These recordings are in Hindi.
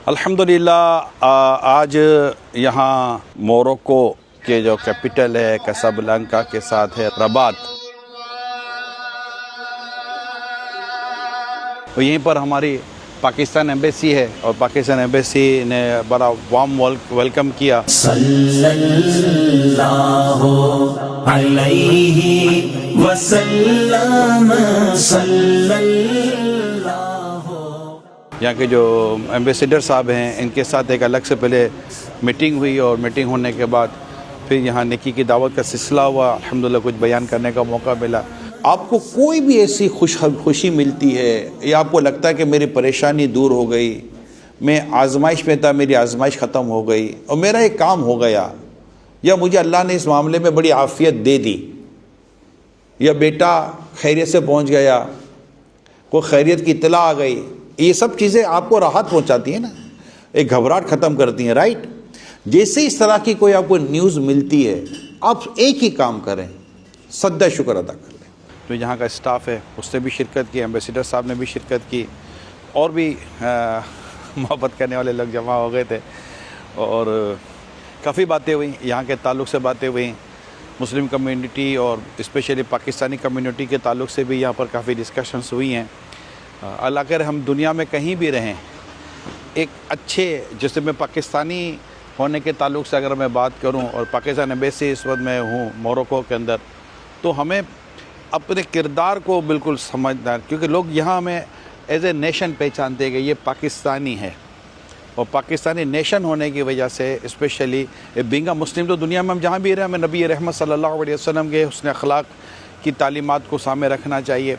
अल्हम्दुलिल्लाह आज यहाँ मोरक्को के जो कैपिटल है कैसाब्लांका के साथ है रबात, तो यहीं पर हमारी पाकिस्तान एम्बेसी है और पाकिस्तान एम्बेसी ने बड़ा वार्म वेलकम किया। सल्लल्लाहु अलैहि वसल्लम सल्लल्लाहु। यहाँ के जो एम्बेसडर साहब हैं इनके साथ एक अलग से पहले मीटिंग हुई और मीटिंग होने के बाद फिर यहाँ नेकी की दावत का सिलसिला हुआ। अल्हम्दुलिल्लाह कुछ बयान करने का मौका मिला। आपको कोई भी ऐसी खुशी मिलती है या आपको लगता है कि मेरी परेशानी दूर हो गई, मैं आजमाइश में था, मेरी आजमाइश ख़त्म हो गई और मेरा एक काम हो गया, या मुझे अल्लाह ने इस मामले में बड़ी आफ़ियत दे दी, या बेटा खैरियत से पहुंच गया, कोई खैरियत की इत्तला आ गई, ये सब चीज़ें आपको राहत पहुंचाती हैं ना, एक घबराहट ख़त्म करती हैं, राइट। जैसे इस तरह की कोई आपको न्यूज़ मिलती है, आप एक ही काम करें, सद्दा शुक्र अदा कर लें। तो यहाँ का स्टाफ है उसने भी शिरकत की, एम्बेसडर साहब ने भी शिरकत की, और भी मोहब्बत करने वाले लोग जमा हो गए थे और काफ़ी बातें हुई, यहाँ के ताल्लुक़ से बातें हुई, मुस्लिम कम्युनिटी और स्पेशली पाकिस्तानी कम्युनिटी के ताल्लुक़ से भी यहाँ पर काफ़ी डिस्कशंस हुई हैं। अल्लाह करे हम दुनिया में कहीं भी रहें, एक अच्छे, जैसे मैं पाकिस्तानी होने के ताल्लुक़ से अगर मैं बात करूं और पाकिस्तान एम्बेसी इस वक्त मैं हूं मोरक्को के अंदर, तो हमें अपने किरदार को बिल्कुल समझना, क्योंकि लोग यहाँ हमें एज ए नेशन पहचानते हैं कि ये पाकिस्तानी है, और पाकिस्तानी नेशन होने की वजह से स्पेशली बीइंग अ मुस्लिम, तो दुनिया में हम जहाँ भी रहे हमें नबी रहमत सल्लल्लाहु अलैहि वसल्लम के हुस्न अखलाक की तालीमात को सामने रखना चाहिए।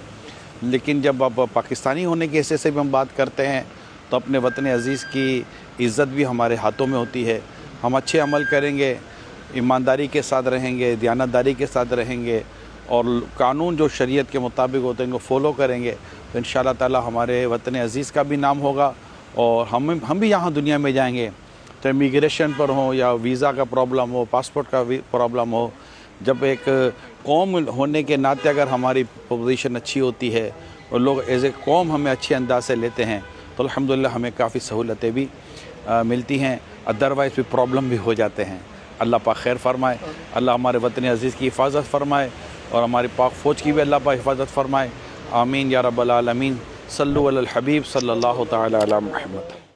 लेकिन जब अब पाकिस्तानी होने की हैसियत से भी हम बात करते हैं तो अपने वतन अज़ीज़ की इज़्ज़त भी हमारे हाथों में होती है। हम अच्छे अमल करेंगे, ईमानदारी के साथ रहेंगे, दियानतदारी के साथ रहेंगे और कानून जो शरीयत के मुताबिक होते हैं उनको फॉलो करेंगे, तो इंशाअल्लाह ताला हमारे वतन अज़ीज़ का भी नाम होगा और हम भी यहाँ दुनिया में जाएंगे, तो इमिग्रेशन पर हो या वीज़ा का प्रॉब्लम हो, पासपोर्ट का प्रॉब्लम हो, जब एक कौम होने के नाते अगर हमारी पोजीशन अच्छी होती है और लोग एज ए कौम हमें अच्छे अंदाज से लेते हैं तो अल्हम्दुलिल्लाह हमें काफ़ी सहूलतें भी मिलती हैं, अदरवाइज़ भी प्रॉब्लम भी हो जाते हैं। अल्लाह पाक खैर फरमाए, अल्लाह हमारे वतन अज़ीज़ की हिफाजत फरमाए और हमारी पाक फ़ौज की भी अल्लाह पाक हिफाजत फरमाए। आमीन या रब्बल आलमीन। सल्लु अलल हबीब सल्लल्लाहु तआला अला मुहम्मद।